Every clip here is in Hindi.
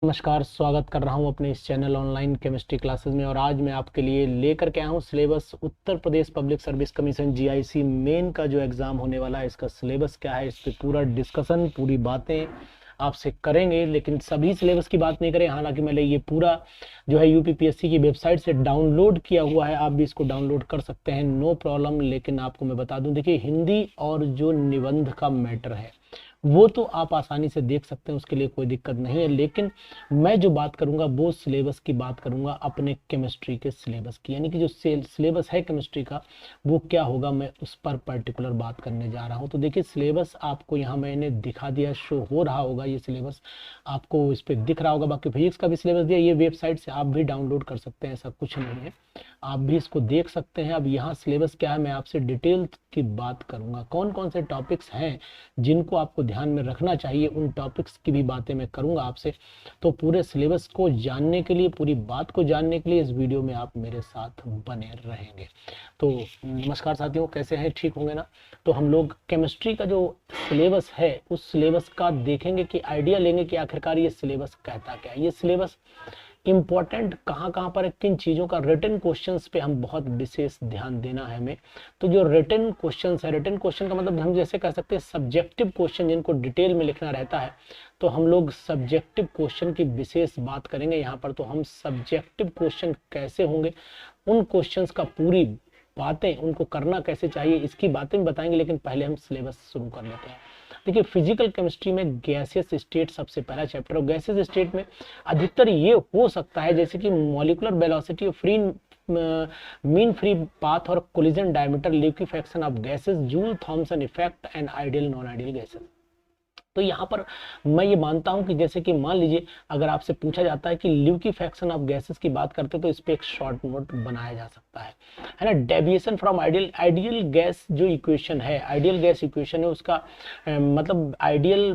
नमस्कार, स्वागत कर रहा हूं अपने इस चैनल ऑनलाइन केमिस्ट्री क्लासेस में। और आज मैं आपके लिए लेकर के आया हूं syllabus Uttar Pradesh public service commission GIC main का जो एग्ज़ाम होने वाला है, इसका सिलेबस क्या है, इस पर पूरा डिस्कशन, पूरी बातें आपसे करेंगे। लेकिन सभी सिलेबस की बात नहीं करें, हालांकि मैंने ये पूरा जो है यूपीपीएससी की वेबसाइट से डाउनलोड किया हुआ है, आप भी इसको डाउनलोड कर सकते हैं, नो प्रॉब्लम। लेकिन आपको मैं बता दूं, देखिए हिंदी और जो निबंध का मैटर है वो तो आप आसानी से देख सकते हैं, उसके लिए कोई दिक्कत नहीं है। लेकिन मैं जो बात करूंगा वो सिलेबस की बात करूंगा, अपने केमिस्ट्री के सिलेबस की, यानी कि जो सिलेबस है केमिस्ट्री का वो क्या होगा, मैं उस पर पर्टिकुलर बात करने जा रहा हूं। तो देखिए सिलेबस आपको यहाँ मैंने दिखा दिया, शो हो रहा होगा ये सिलेबस, आपको इस पर दिख रहा होगा। बाकी फिजिक्स का भी सिलेबस दिया, ये वेबसाइट से आप भी डाउनलोड कर सकते हैं, ऐसा कुछ नहीं है, आप भी इसको देख सकते हैं। अब यहाँ सिलेबस क्या है, मैं आपसे डिटेल की बात करूंगा, कौन कौन से टॉपिक्स हैं जिनको आपको ध्यान में रखना चाहिए, उन टॉपिक्स की भी बातें मैं करूंगा आपसे। तो पूरे सिलेबस को जानने के लिए, पूरी बात को जानने के लिए इस वीडियो में आप मेरे साथ बने रहेंगे। तो नमस्कार साथियों, कैसे हैं, ठीक होंगे ना। तो हम लोग केमिस्ट्री का जो सिलेबस है उस सिलेबस का देखेंगे कि आइडिया लेंगे कि आखिरकार ये सिलेबस कहता क्या है, ये सिलेबस इम्पॉर्टेंट कहाँ कहाँ पर है, किन चीज़ों का, रिटन क्वेश्चंस पे हम बहुत विशेष ध्यान देना है हमें। तो जो रिटन क्वेश्चंस है, रिटन क्वेश्चन का मतलब हम जैसे कह सकते हैं सब्जेक्टिव क्वेश्चन, जिनको डिटेल में लिखना रहता है, तो हम लोग सब्जेक्टिव क्वेश्चन की विशेष बात करेंगे यहाँ पर। तो हम सब्जेक्टिव क्वेश्चन कैसे होंगे, उन क्वेश्चंस का पूरी बातें, उनको करना कैसे चाहिए, इसकी बातें भी बताएंगे। लेकिन पहले हम सिलेबस शुरू कर लेते हैं। देखिए फिजिकल केमिस्ट्री में गैसियस स्टेट सबसे पहला चैप्टर, और गैसियस स्टेट में अधिकतर ये हो सकता है जैसे कि मॉलिक्यूलर वेलोसिटी और फ्री मीन फ्री पाथ और collision diameter, liquefaction of gases, Joule Thomson effect and ideal non ideal gases. तो यहाँ पर मैं ये मानता हूँ कि जैसे कि मान लीजिए अगर आपसे पूछा जाता है कि लिक्विफेक्शन ऑफ गैसेस की बात करते हैं तो इस पे एक शॉर्ट नोट बनाया जा सकता है ना। Deviation from ideal, ideal gas जो इक्वेशन है, आइडियल गैस इक्वेशन है, उसका मतलब आइडियल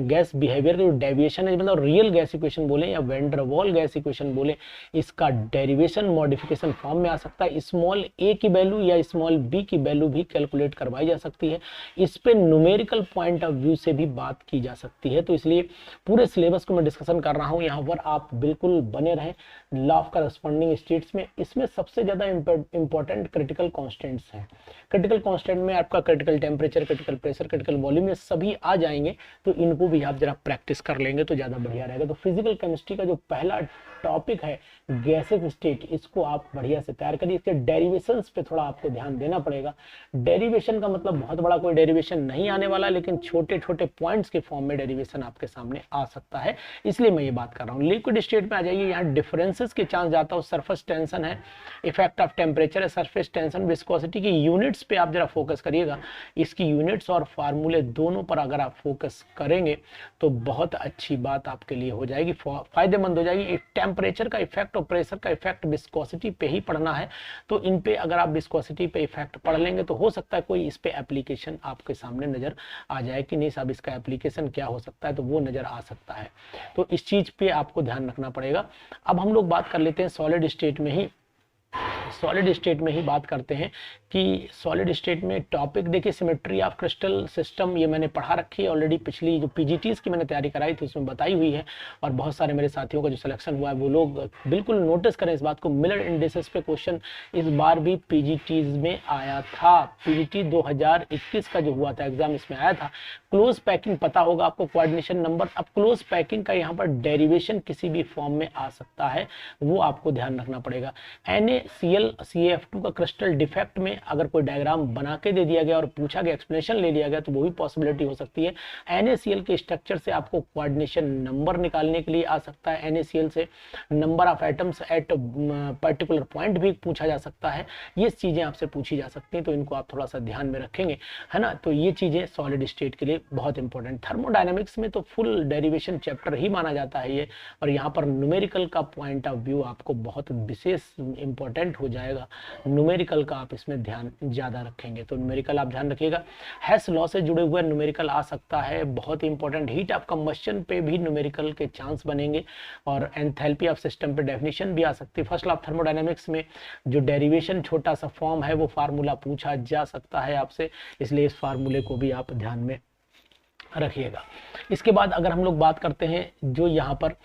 गैस बिहेवियर का जो डेविएशन है, मतलब रियल गैस इक्वेशन बोले या वैन डर वाल गैस इक्वेशन बोले, इसका डेरिवेशन मॉडिफिकेशन फॉर्म में आ सकता है। स्मॉल ए की वैल्यू या स्मॉल बी की वैल्यू भी कैलकुलेट करवाई जा सकती है, इस पे न्यूमेरिकल पॉइंट ऑफ व्यू से भी बात की जा सकती है। तो इसलिए पूरे सिलेबस को मैं डिस्कशन कर रहा हूं, यहाँ पर आप बिल्कुल बने रहें। लॉ ऑफ करस्पॉन्डिंग स्टेट्स में, इसमें सबसे ज्यादा इंपॉर्टेंट क्रिटिकल कांस्टेंट्स हैं। क्रिटिकल कांस्टेंट में आपका critical temperature, critical pressure, critical volume, ये सभी आ जाएंगे। तो इनको भी आप जरा प्रैक्टिस कर लेंगे तो ज्यादा बढ़िया रहेगा। तो फिजिकल केमिस्ट्री का जो पहला टॉपिक है गैसेस स्टेट, इसको आप बढ़िया से तैयार करिए। इसके डेरिवेशंस पे थोड़ा आपको ध्यान देना पड़ेगा। डेरिवेशन का मतलब बहुत बड़ा कोई डेरिवेशन नहीं आने वाला, लेकिन छोटे छोटे पॉइंट्स के फॉर्म में डेरिवेशन आपके सामने आ सकता है, इसलिए मैं ये बात कर रहा हूँ। लिक्विड स्टेट में आ जाइए, यहाँ डिफरेंसेस के चांस जाता हूँ। सरफेस टेंशन है, इफेक्ट ऑफ टेम्परेचर है, सरफेस टेंशन, विस्कोसिटी की यूनिट्स पे आप जरा फोकस करिएगा। इसकी यूनिट्स और फार्मूले दोनों पर अगर आप फोकस करेंगे तो बहुत अच्छी बात आपके लिए हो जाएगी, फायदेमंद हो जाएगी। टेम्परेचर का इफेक्ट और प्रेशर का इफेक्ट विस्कोसिटी पे ही पढ़ना है, तो इन पे अगर आप विस्कोसिटी पे इफेक्ट पढ़ लेंगे तो हो सकता है कोई इस पे एप्लीकेशन आपके सामने नजर आ जाए कि नहीं साहब इसका एप्लीकेशन क्या हो सकता है, तो वो नजर आ सकता है। तो इस चीज पे आपको ध्यान रखना पड़ेगा। अब हम लोग बात कर लेते हैं सॉलिड स्टेट में ही, सॉलिड स्टेट में ही बात करते हैं कि सॉलिड स्टेट में टॉपिक देखिए सिमेट्री ऑफ क्रिस्टल सिस्टम, ये मैंने पढ़ा रखी है ऑलरेडी, पिछली जो पीजीटीज की मैंने तैयारी कराई थी उसमें बताई हुई है। और बहुत सारे मेरे साथियों का जो सिलेक्शन हुआ है वो लोग बिल्कुल नोटिस करें इस बात को। मिलर इंडिसेस पे क्वेश्चन इस बार भी पीजीटीज में आया था, पीजीटी 2021 का जो हुआ था एग्जाम, इसमें आया था। क्लोज पैकिंग पता होगा आपको, कोऑर्डिनेशन नंबर। अब क्लोज पैकिंग का यहाँ पर डेरिवेशन किसी भी फॉर्म में आ सकता है, वो आपको ध्यान रखना पड़ेगा। NaCl-CaF2 का क्रिस्टल डिफेक्ट में अगर कोई डायग्राम बना के दे दिया गया और पूछा गया, एक्सप्लेनेशन ले लिया गया, तो वो भी पॉसिबिलिटी हो सकती है। NaCl के स्ट्रक्चर से आपको कोऑर्डिनेशन नंबर निकालने के लिए आ सकता है, NaCl से number of atoms at particular point भी पूछा जा सकता है। ये चीजें आपसे पूछी जा सकती हैं, तो इनको आप थोड़ा सा ध्यान में रखेंगे, है ना। तो ये चीजें सॉलिड स्टेट के लिए बहुत इंपॉर्टेंट। थर्मोडायनेमिक्स में तो फुल डेरिवेशन चैप्टर ही माना जाता है ये, और यहाँ पर न्यूमेरिकल का पॉइंट ऑफ व्यू आपको बहुत विशेष इंपॉर्टेंट हो जाएगा। न्यूमेरिकल का आप इसमें ध्यान ज्यादा रखेंगे, तो न्यूमेरिकल आप ध्यान रखिएगा। हेस लॉ से जुड़े हुए न्यूमेरिकल आ सकता है, बहुत इंपॉर्टेंट। हीट ऑफ कंबस्शन पे भी न्यूमेरिकल के चांस बनेंगे, और एंथैल्पी ऑफ सिस्टम पे डेफिनेशन भी आ सकती है। फर्स्ट लॉ ऑफ थर्मोडायनेमिक्स में जो डेरिवेशन छोटा सा फॉर्म है वो फार्मूला पूछा जा सकता है आपसे, इसलिए इस फार्मूले को भी आप ध्यान में रखिएगा। इसके बाद अगर हम लोग बात करते हैं जो यहाँ पर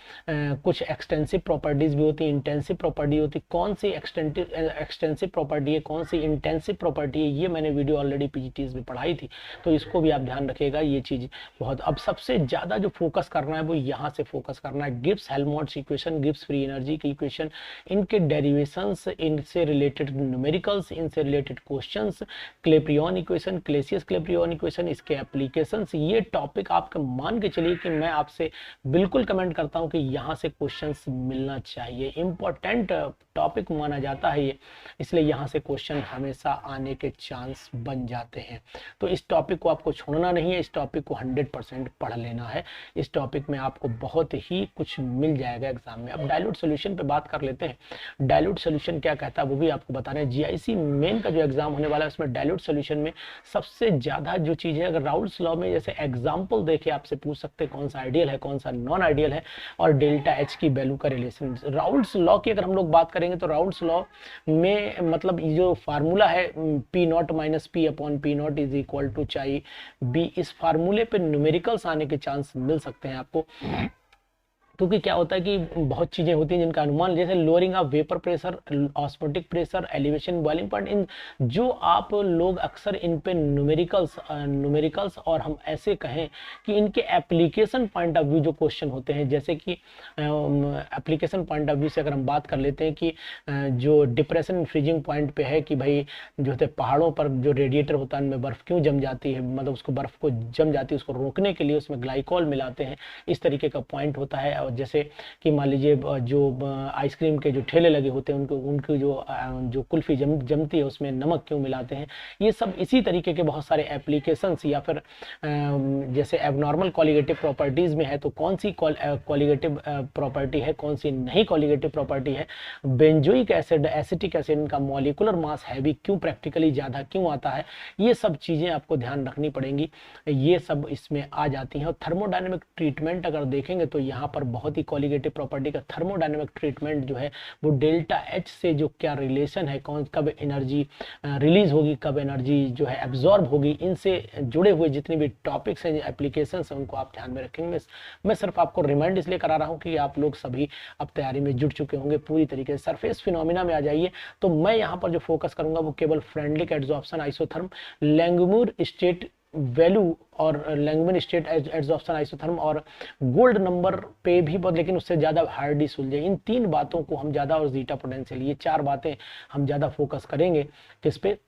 कुछ एक्सटेंसिव प्रॉपर्टीज भी होती है, इंटेंसिव प्रॉपर्टी होती है, कौन सी एक्सटेंसिव प्रॉपर्टी है, कौन सी इंटेंसिव प्रॉपर्टी है, ये मैंने वीडियो ऑलरेडी पीजीटीज में पढ़ाई थी, तो इसको भी आप ध्यान रखिएगा। ये चीज बहुत, अब सबसे ज्यादा जो फोकस करना है वो यहाँ से फोकस करना है। Gibbs Helmholtz equation, Gibbs free energy की इक्वेशन, इनके डेरिवेशंस, इनसे रिलेटेड न्यूमेरिकल्स, इनसे रिलेटेड क्वेश्चंस, क्लेपियन इक्वेशन, क्लेसियस क्लेपियन इक्वेशन, इसके एप्लीकेशंस, ये टॉपिक आपके मान के चलिए कि मैं आपसे बिल्कुल कमेंट करता हूं कि यहां से क्वेश्चंस मिलना चाहिए। इंपॉर्टेंट टॉपिक माना जाता है ये, इसलिए यहां से क्वेश्चन हमेशा आने के चांस बन जाते हैं। तो इस टॉपिक को आपको छोड़ना नहीं है, इस टॉपिक को 100% पढ़ लेना है। इस टॉपिक में आपको बहुत ही कुछ मिल जाएगा एग्जाम में। अब डाइल्यूट सोल्यूशन पे बात कर लेते हैं। डाइल्यूट सोल्यूशन क्या कहता है वो भी आपको बता रहे हैं। जीआईसी मेन का जो एग्जाम होने वाला है उसमें डाइल्यूट सोल्यूशन में सबसे ज्यादा जो चीज है, अगर राउल्स लॉ में जैसे एग्जाम्पल देखे आपसे पूछ सकते हैं कौन सा आइडियल है, कौन सा नॉन आइडियल है, और डेल्टा एच की वैल्यू का रिलेशन। राउल्स लॉ की अगर हम लोग बात करेंगे तो राउल्स लॉ में मतलब जो फार्मूला है P naught minus P upon P naught is equal to chi B, इस फार्मूले पे न्यूमेरिकल्स आने के चांस मिल सकते हैं आपको। क्योंकि क्या होता है कि बहुत चीजें होती हैं जिनका अनुमान, जैसे lowering of vapour pressure, osmotic pressure, elevation, boiling point, इन जो आप लोग अक्सर इन पे न्यूमेरिकल्स और हम ऐसे कहें कि इनके एप्लीकेशन पॉइंट ऑफ व्यू जो क्वेश्चन होते हैं, जैसे कि एप्लीकेशन पॉइंट ऑफ व्यू से अगर हम बात कर लेते हैं कि जो डिप्रेशन फ्रीजिंग पॉइंट पे है कि भाई जो होते पहाड़ों पर जो रेडिएटर होता है उनमें बर्फ क्यों जम जाती है, मतलब उसको बर्फ को जम जाती है, उसको रोकने के लिए उसमें ग्लाइकोल मिलाते हैं, इस तरीके का पॉइंट होता है। जैसे कि मान लीजिए जो आइसक्रीम के जो ठेले लगे होते हैं उनकी जो कुल्फी जमती है उसमें नमक क्यों मिलाते हैं, ये सब इसी तरीके के बहुत सारे एप्लीकेशंस। या फिर जैसे एबनॉर्मल कॉलिगेटिव प्रॉपर्टीज में है तो कौन सी कॉलिगेटिव प्रॉपर्टी है, कौन सी नहीं कॉलिगेटिव प्रॉपर्टी है, बेंजोइक एसिड, एसिटिक एसिड, इनका मॉलिक्यूलर मास हैवी क्यों, प्रैक्टिकली ज्यादा क्यों आता है, ये सब चीजें आपको ध्यान रखनी पड़ेंगी, ये सब इसमें आ जाती हैं। और थर्मोडायनेमिक ट्रीटमेंट अगर देखेंगे तो यहाँ पर बहुत ही कॉलिगेटिव प्रॉपर्टी का थर्मोडायनेमिक ट्रीटमेंट जो है वो डेल्टा एच से जो क्या रिलेशन है, कौन कब एनर्जी रिलीज होगी, कब एनर्जी जो है एब्जॉर्ब होगी, इनसे जुड़े हुए जितने भी टॉपिक्स हैं, एप्लीकेशन हैं, उनको आप ध्यान में रखेंगे। मैं सिर्फ आपको रिमाइंड इसलिए करा रहा हूँ कि आप लोग सभी अब तैयारी में जुट चुके होंगे पूरी तरीके से। सरफेस फिनोमिना में आ जाइए तो मैं यहाँ पर जो फोकस करूंगा वो केवल Freundlich adsorption isotherm, Langmuir state value और लैंगमैन स्टेट एड्सॉर्प्शन आइसोथर्म और गोल्ड नंबर पे भी बहुत, लेकिन उससे ज्यादा हार्डी सुलझे। इन तीन बातों को हम ज्यादा, और जीटा पोटेंशियल, ये चार बातें हम ज्यादा फोकस करेंगे किस पे,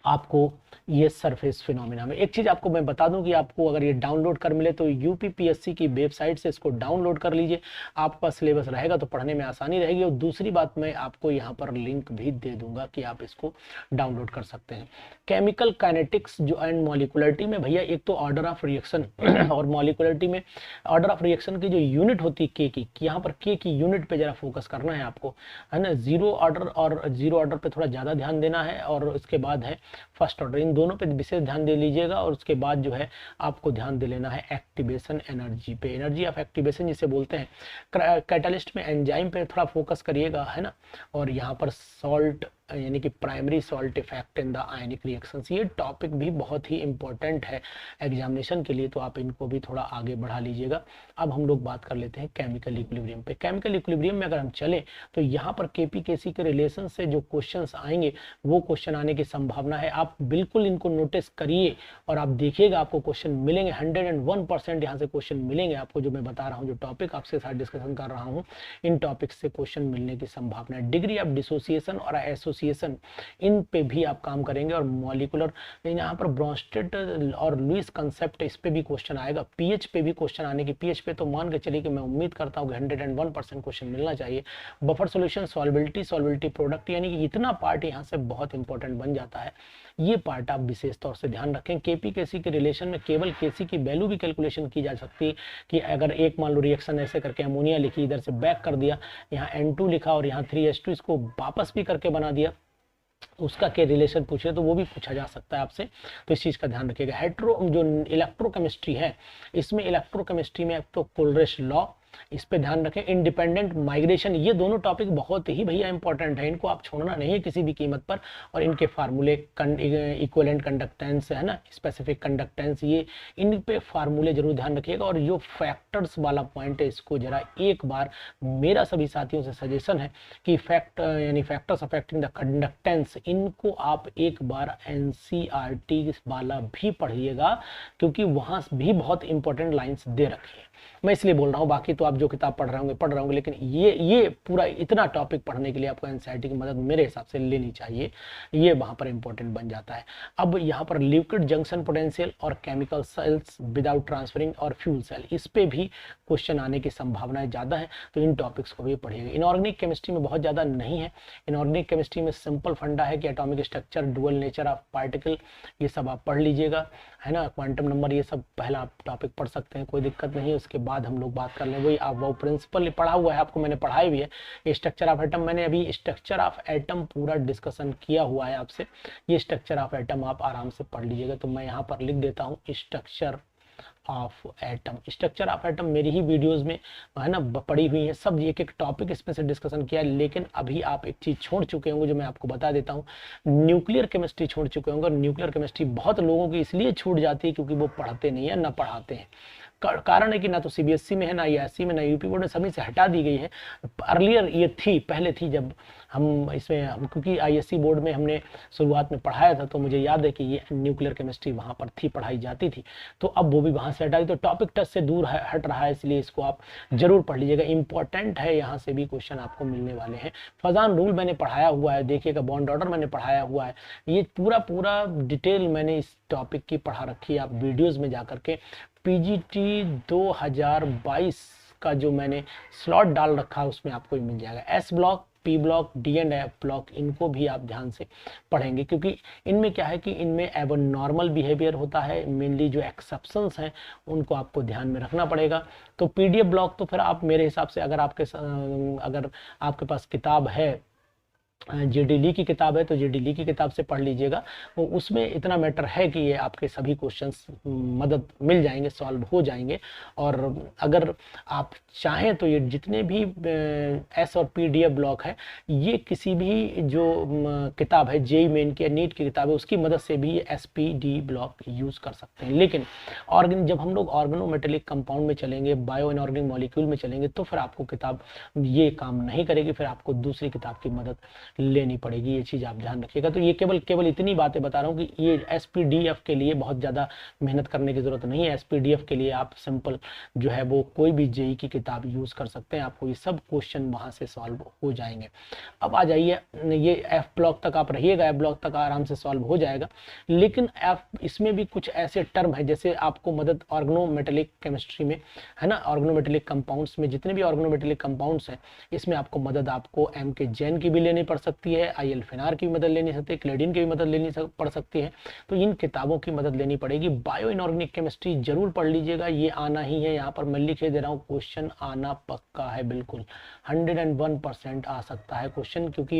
आपको ये सरफेस फिनोमिना में। एक चीज आपको मैं बता दूं कि आपको अगर ये डाउनलोड कर मिले तो यूपीपीएससी की वेबसाइट से इसको डाउनलोड कर लीजिए, आपका सिलेबस रहेगा तो पढ़ने में आसानी रहेगी। और दूसरी बात, मैं आपको यहाँ पर लिंक भी दे दूंगा कि आप इसको डाउनलोड कर सकते हैं। केमिकल काइनेटिक्स जो एंड मॉलिकुलरिटी में भैया, एक तो ऑर्डर ऑफ रिएक्शन और मॉलिकुलरिटी में ऑर्डर ऑफ रिएक्शन की जो यूनिट होती है के की, यहाँ पर के की यूनिट पे जरा फोकस करना है आपको, है ना। जीरो ऑर्डर पे थोड़ा ज्यादा ध्यान देना है, और उसके बाद है फर्स्ट ऑर्डर, इन दोनों पे विशेष ध्यान दे लीजिएगा। और उसके बाद जो है आपको ध्यान दे लेना है एक्टिवेशन एनर्जी पे, एनर्जी ऑफ एक्टिवेशन जिसे बोलते हैं। कैटलिस्ट में एंजाइम पे थोड़ा फोकस करिएगा, है ना। और यहाँ पर सॉल्ट यानी कि primary salt effect in the ionic reactions, ये टॉपिक भी बहुत ही इंपॉर्टेंट है एग्जामिनेशन के लिए, तो आप इनको भी थोड़ा आगे बढ़ा लीजिएगा। अब हम लोग बात कर लेते हैं केमिकल इक्विलिब्रियम पे। केमिकल इक्विलिब्रियम में अगर हम चलें तो यहाँ पर केपी केसी के रिलेशन से जो क्वेश्चंस आएंगे वो क्वेश्चन आने की संभावना है। आप बिल्कुल इनको नोटिस करिए और आप देखिएगा आपको क्वेश्चन मिलेंगे, 101% यहाँ से क्वेश्चन मिलेंगे आपको। जो मैं बता रहा हूँ, जो टॉपिक आपसे साथ डिस्कशन कर रहा हूँ, इन टॉपिक से क्वेश्चन मिलने की संभावना है। डिग्री ऑफ डिसोसिएशन और एसोसिएशन, इन पे भी आप काम करेंगे। और मॉलिकुलर, यहाँ पर ब्रॉन्स्टेड और लुईस कंसेप्ट, इस पे भी क्वेश्चन आएगा। पीएच पे भी क्वेश्चन आने की, पीएच पे तो मान के चलिए कि मैं उम्मीद करता हूँ कि 101% क्वेश्चन मिलना चाहिए। बफर सॉल्यूशन, सॉल्बिलिटी प्रोडक्ट, यानी कि इतना पार्ट यहाँ से बहुत इंपॉर्टेंट बन जाता है। ये पार्ट आप विशेष तौर से ध्यान रखें। केपी केसी के रिलेशन में केवल केसी की वैल्यू भी कैलकुलेशन की जा सकती है कि अगर एक मान लो रिएक्शन ऐसे करके अमोनिया लिखी, इधर से बैक कर दिया, यहाँ N2 लिखा और यहाँ 3H2, इसको वापस भी करके बना दिया, उसका क्या रिलेशन पूछे तो वो भी पूछा जा सकता है आपसे, तो इस चीज का ध्यान रखिएगा। हेट्रो जो इलेक्ट्रोकेमिस्ट्री है, इसमें इलेक्ट्रोकेमिस्ट्री में तो कोलरिश लॉ, इस पे ध्यान रखें। इंडिपेंडेंट माइग्रेशन, ये दोनों टॉपिक बहुत ही भैया इंपॉर्टेंट है, इनको आप छोड़ना नहीं है किसी भी कीमत पर। और इनके फार्मूले, इक्विवेलेंट कंडक्टेंस है ना, स्पेसिफिक कंडक्टेंस, ये इन पे फार्मूले जरूर ध्यान रखिएगा। और जो फैक्टर्स वाला पॉइंट है इसको जरा एक बार, मेरा सभी साथियों से सजेशन है कि फैक्टर्स अफेक्टिंग द कंडक्टेंस, इनको आप एक बार एनसीईआरटी वाला भी पढ़िएगा, क्योंकि वहां भी बहुत इंपॉर्टेंट लाइंस दे रखी है। मैं इसलिए बोल रहा हूँ, बाकी तो आप जो किताब पढ़ रहे होंगे, लेकिन ये पूरा इतना टॉपिक पढ़ने के लिए आपको एनसीईआरटी की मदद मेरे हिसाब से लेनी चाहिए, ये वहां पर इंपॉर्टेंट बन जाता है। अब यहाँ पर लिक्विड जंक्शन पोटेंशियल और केमिकल सेल्स विदाउट ट्रांसफरिंग और फ्यूल सेल, इस पे भी क्वेश्चन आने की संभावनाएं ज़्यादा है, तो इन टॉपिक्स को भी पढ़िएगा। इनऑर्गेनिक केमिस्ट्री में बहुत ज़्यादा नहीं है। इनऑर्गेनिक केमिस्ट्री में सिंपल फंडा है कि atomic structure, dual nature of particle, ये सब आप पढ़ लीजिएगा, है ना। क्वांटम नंबर, ये सब पहला आप टॉपिक पढ़ सकते हैं, कोई दिक्कत नहीं है। उसके बाद हम लोग बात कर लें, वही आप वो प्रिंसिपल पढ़ा हुआ है आपको, मैंने पढ़ाई भी है। स्ट्रक्चर ऑफ एटम, मैंने अभी स्ट्रक्चर ऑफ एटम पूरा डिस्कशन किया हुआ है आपसे, ये स्ट्रक्चर ऑफ एटम आप आराम से पढ़ लीजिएगा। तो मैं यहाँ पर लिख देता हूँ structure of atom. Structure of atom मेरी ही वीडियोस में है ना पड़ी हुई है, सब एक एक टॉपिक इसमें से डिस्कशन किया है। लेकिन अभी आप एक चीज छोड़ चुके होंगे जो मैं आपको बता देता हूँ, न्यूक्लियर केमिस्ट्री छोड़ चुके होंगे। और न्यूक्लियर केमिस्ट्री बहुत लोगों की इसलिए छूट जाती है क्योंकि वो पढ़ते नहीं है, ना पढ़ाते हैं। कारण है कि ना तो सीबीएसई में है, ना ईआईसी में, ना यूपी बोर्ड में, सभी से हटा दी गई है। अर्लियर ये थी, पहले थी जब हम इसमें क्योंकि आईएससी बोर्ड में हमने शुरुआत में पढ़ाया था, तो मुझे याद है कि ये न्यूक्लियर केमिस्ट्री वहाँ पर थी, पढ़ाई जाती थी। तो अब वो भी वहाँ से हटा दी, तो टॉपिक टच से दूर हट रहा है, इसलिए इसको आप जरूर पढ़ लीजिएगा। इंपॉर्टेंट है, यहाँ से भी क्वेश्चन आपको मिलने वाले हैं। फजान रूल मैंने पढ़ाया हुआ है, देखिएगा। बॉन्ड ऑर्डर मैंने पढ़ाया हुआ है, ये पूरा डिटेल मैंने इस टॉपिक की पढ़ा रखी है। आप वीडियोज़ में जा करके पीजीटी 2022 का जो मैंने स्लॉट डाल रखा है उसमें आपको मिल जाएगा। S block, P block, D and F block, इनको भी आप ध्यान से पढ़ेंगे, क्योंकि इनमें क्या है कि इनमें एब नॉर्मल बिहेवियर होता है। मेनली जो एक्सेप्शंस हैं उनको आपको ध्यान में रखना पड़ेगा। तो पीडीएफ ब्लॉक तो फिर आप मेरे हिसाब से अगर आपके पास किताब है, जेडी ली की किताब है, तो जेडी ली की किताब से पढ़ लीजिएगा। वो उसमें इतना मैटर है कि ये आपके सभी क्वेश्चंस मदद मिल जाएंगे, सॉल्व हो जाएंगे। और अगर आप चाहें तो ये जितने भी एस और पीडीएफ ब्लॉक है, ये किसी भी जो किताब है जेई मेन की, नीट की किताब है, उसकी मदद से भी ये एसपीडी ब्लॉक यूज़ कर सकते हैं। लेकिन जब हम लोग ऑर्गेनोमेटेलिक कंपाउंड में चलेंगे, बायो इनऑर्गेनिक मॉलिक्यूल में चलेंगे, तो फिर आपको किताब ये काम नहीं करेगी, फिर आपको दूसरी किताब की मदद लेनी पड़ेगी। ये चीज़ आप ध्यान रखिएगा। तो ये केवल इतनी बातें बता रहा हूँ कि ये एसपीडीएफ के लिए बहुत ज़्यादा मेहनत करने की ज़रूरत नहीं है। एसपीडीएफ के लिए आप सिंपल जो है वो कोई भी जेई की किताब यूज़ कर सकते हैं, आपको ये सब क्वेश्चन वहाँ से सॉल्व हो जाएंगे। अब आ जाइए, ये एफ ब्लॉक तक आप रहिएगा, एफ ब्लॉक तक आराम से सॉल्व हो जाएगा। लेकिन इसमें भी कुछ ऐसे टर्म है, जैसे आपको मदद ऑर्गेनोमेटेलिक केमिस्ट्री में, है ना, ऑर्गेनोमेटेलिक कंपाउंड्स में जितने भी ऑर्गेनोमेटेलिक कंपाउंड्स हैं, इसमें आपको मदद आपको एम के जैन की भी लेनी पड़ सकती है, आईएल फिनार की भी मदद लेनी सकती है, क्लेडिन की भी मदद लेनी पड़ सकती है। तो इन किताबों की मदद लेनी पड़ेगी। बायो इनऑर्गेनिक केमिस्ट्री जरूर पढ़ लीजिएगा, ये आना ही है। यहाँ पर मैं लिखे दे रहा हूँ, क्वेश्चन आना पक्का है, बिल्कुल 101% आ सकता है क्वेश्चन, क्योंकि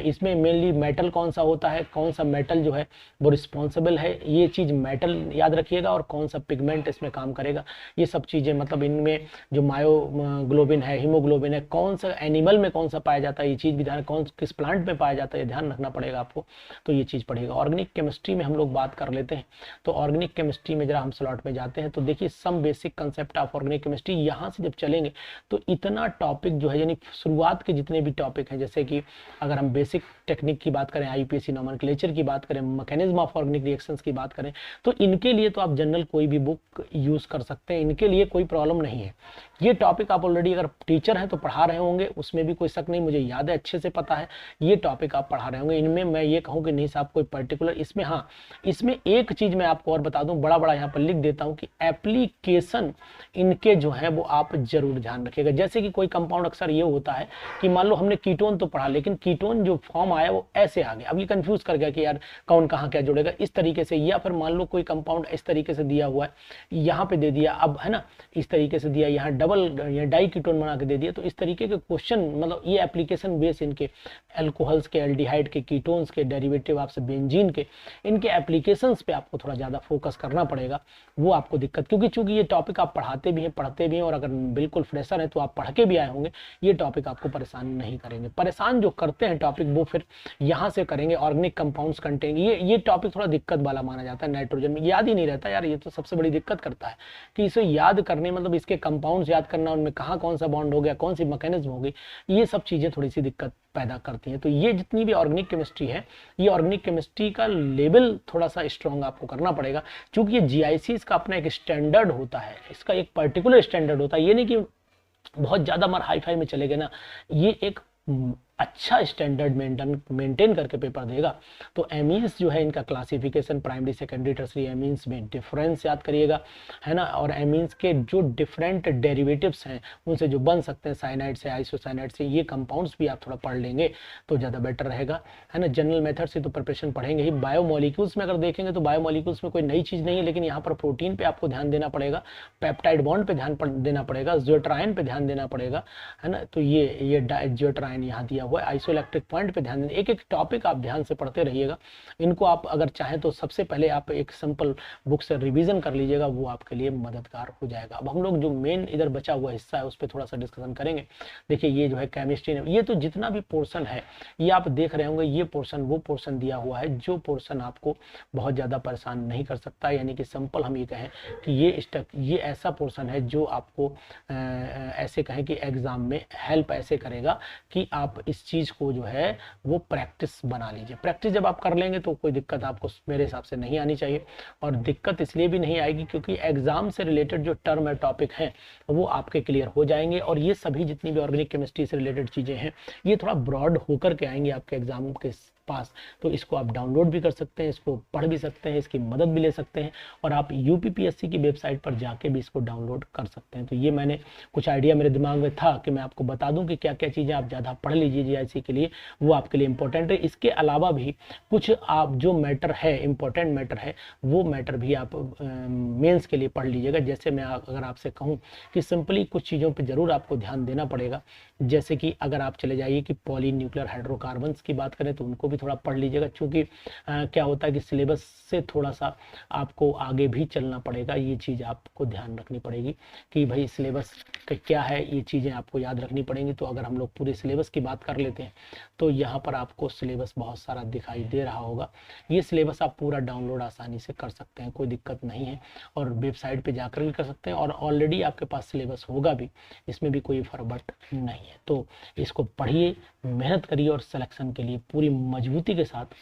इसमें मेनली मेटल कौन सा होता है, कौन सा मेटल जो है वो रिस्पॉन्सिबल है, ये चीज़ मेटल याद रखिएगा, और कौन सा पिगमेंट इसमें काम करेगा, ये सब चीज़ें, मतलब इनमें जो मायोग्लोबिन है, हीमोग्लोबिन है, कौन सा एनिमल में कौन सा पाया जाता है, ये चीज़ भी ध्यान, किस प्लांट में पाया जाता है, ध्यान रखना पड़ेगा आपको। तो ये चीज़ पढ़ेगा। ऑर्गेनिक केमिस्ट्री में हम लोग बात कर लेते हैं। तो ऑर्गेनिक केमिस्ट्री में जरा हम स्लॉट में जाते हैं, तो देखिए some basic concept of organic chemistry, यहाँ से जब चलेंगे तो इतना टॉपिक जो है, यानी शुरुआत के जितने भी टॉपिक हैं, जैसे कि अगर हम बेसिक टेक्निक की बात करें, आईपीएसी नोमेनक्लेचर की बात करें, मैकेनिज्म ऑफ ऑर्गेनिक रिएक्शंस की बात करें, तो इनके लिए तो आप जनरल कोई भी बुक यूज़ कर सकते हैं, इनके लिए कोई प्रॉब्लम नहीं है। ये टॉपिक आप ऑलरेडी अगर टीचर हैं तो पढ़ा रहे होंगे, उसमें भी कोई शक नहीं, मुझे याद है, अच्छे से पता है, ये टॉपिक आप पढ़ा रहे होंगे। इनमें मैं ये कहूँ कि नहीं साहब कोई पर्टिकुलर इसमें, हाँ इसमें एक चीज़ मैं आपको और बता दूं, बड़ा यहाँ पर लिख देता हूँ कि एप्लीकेशन इनके जो है वो आप जरूर ध्यान रखिएगा। जैसे कि कोई कंपाउंड अक्सर ये होता है कि मान लो हमने कीटोन तो पढ़ा, लेकिन कीटोन जो फॉर्म आया वो ऐसे आ गया, अब ये कंफ्यूज कर गया कि यार कौन कहाँ क्या जुड़ेगा, इस तरीके से। या फिर मान लो कोई कंपाउंड इस तरीके से दिया हुआ है, यहाँ पे दे दिया, अब है ना इस तरीके से दिया, यहाँ डबल या डाई कीटोन बना के दे दिया, तो इस तरीके के क्वेश्चन, मतलब ये एप्लीकेशन बेस इनके अल्कोहल्स के, एल्डिहाइड के, कीटोन्स के, डेरिवेटिव आपसे बेंजीन के, इनके एप्लीकेशंस पे आपको थोड़ा ज़्यादा फोकस करना पड़ेगा। वो आपको दिक्कत, क्योंकि चूंकि ये टॉपिक आप पढ़ते भी हैं और अगर बिल्कुल फ्रेशर हैं तो आप पढ़ के भी आए होंगे, ये टॉपिक आपको परेशान नहीं करेंगे। परेशान जो करते हैं टॉपिक वो फिर यहाँ से करेंगे, ऑर्गेनिक कंपाउंड्स कंटेन, ये टॉपिक थोड़ा दिक्कत वाला माना जाता है। नाइट्रोजन में याद ही नहीं रहता यार, ये तो सबसे बड़ी दिक्कत करता है कि इसे याद करने, मतलब इसके कंपाउंड्स याद करना, उनमें कहाँ कौन सा बॉन्ड हो गया, कौन सी मैकेनिज्म हो गई, ये सब चीज़ें थोड़ी सी दिक्कत पैदा करती हैं। तो ये जितनी भी ऑर्गेनिक केमिस्ट्री है, ये ऑर्गेनिक केमिस्ट्री का लेवल थोड़ा सा स्ट्रॉन्ग आपको करना पड़ेगा, क्योंकि ये जीआईसी का अपना एक स्टैंडर्ड होता है, इसका एक पर्टिकुलर स्टैंडर्ड होता है। ये नहीं कि बहुत ज़्यादा हमारे हाई फाई में चले गए ना, ये एक अच्छा स्टैंडर्ड मेंटेन करके पेपर देगा। तो एमीन्स जो है, इनका classification primary secondary tertiary amines में डिफरेंस याद करिएगा, है ना। और एमीन्स के जो डिफरेंट डेरिवेटिव्स हैं उनसे जो बन सकते हैं, साइनाइड से, आइसोसाइनाइड से, ये कंपाउंड्स भी आप थोड़ा पढ़ लेंगे तो ज़्यादा बेटर रहेगा, है ना। जनरल मेथड से तो प्रिपरेशन पढ़ेंगे ही। बायोमोलिक्यूल्स में अगर देखेंगे तो बायोमोलिक्यूल्स में कोई नई चीज़ नहीं है, लेकिन यहाँ पर प्रोटीन पर आपको ध्यान देना पड़ेगा, पेप्टाइड बॉन्ड पर ध्यान देना पड़ेगा, ज्योट्राइन पर ध्यान देना पड़ेगा, है ना। तो ये ज्योट्राइन यहाँ दिया हुआ है। आइसोइलेक्ट्रिक पॉइंट पे ध्यान दें, एक एक टॉपिक आप ध्यान से पढ़ते रहिएगा। इनको आप अगर चाहें तो सबसे पहले आप एक सिंपल बुक से रिवीजन कर लीजिएगा, वो आपके लिए मददगार हो जाएगा। अब हम लोग जो मेन इधर बचा हुआ हिस्सा है उस पर थोड़ा सा डिस्कशन करेंगे। देखिए ये जो है केमिस्ट्री, ये तो जितना भी पोर्शन है ये आप देख रहे होंगे, ये पोर्शन वो पोर्शन दिया हुआ है जो पोर्शन आपको बहुत ज़्यादा परेशान नहीं कर सकता। यानी कि सिंपल हम ये कहें कि ये ऐसा पोर्शन है जो आपको ऐसे कहें कि एग्जाम में हेल्प ऐसे करेगा कि आप इस चीज़ को जो है वो प्रैक्टिस बना लीजिए। प्रैक्टिस जब आप कर लेंगे तो कोई दिक्कत आपको मेरे हिसाब से नहीं आनी चाहिए। और दिक्कत इसलिए भी नहीं आएगी क्योंकि एग्जाम से रिलेटेड जो टर्म है, टॉपिक हैं, वो आपके क्लियर हो जाएंगे। और ये सभी जितनी भी ऑर्गेनिक केमिस्ट्री से रिलेटेड चीज़ें हैं, ये थोड़ा ब्रॉड होकर के आएंगे आपके एग्जाम के पास। तो इसको आप डाउनलोड भी कर सकते हैं, इसको पढ़ भी सकते हैं, इसकी मदद भी ले सकते हैं, और आप यूपीपीएससी की वेबसाइट पर जाके भी इसको डाउनलोड कर सकते हैं। तो ये मैंने कुछ आइडिया मेरे दिमाग में था कि मैं आपको बता दूं कि क्या क्या चीज़ें आप ज़्यादा पढ़ लीजिए जीआईसी के लिए, वो आपके लिए इंपॉर्टेंट है। इसके अलावा भी कुछ आप जो मैटर है, इंपॉर्टेंट मैटर है, वो मैटर भी आप मेंस के लिए पढ़ लीजिएगा। जैसे मैं अगर आपसे कहूँ कि सिंपली कुछ चीज़ों पर ज़रूर आपको ध्यान देना पड़ेगा, जैसे कि अगर आप चले जाइए कि पॉलीन्यूक्लियर हाइड्रोकार्बन्स की बात करें तो उनको भी थोड़ा पढ़ लीजिएगा, क्योंकि क्या होता है कि सिलेबस से थोड़ा सा आपको आगे भी चलना पड़ेगा। ये चीज़ आपको ध्यान रखनी पड़ेगी कि भाई सिलेबस क्या है, ये चीज़ें आपको याद रखनी पड़ेंगी। तो अगर हम लोग पूरे सिलेबस की बात कर लेते हैं तो यहाँ पर आपको सिलेबस बहुत सारा दिखाई दे रहा होगा। ये सिलेबस आप पूरा डाउनलोड आसानी से कर सकते हैं, कोई दिक्कत नहीं है, और वेबसाइट पर जाकर भी कर सकते हैं, और ऑलरेडी आपके पास सिलेबस होगा भी, इसमें भी कोई फर्क नहीं है। तो इसको पढ़िए, मेहनत करिए और सिलेक्शन के लिए पूरी मजबूती के साथ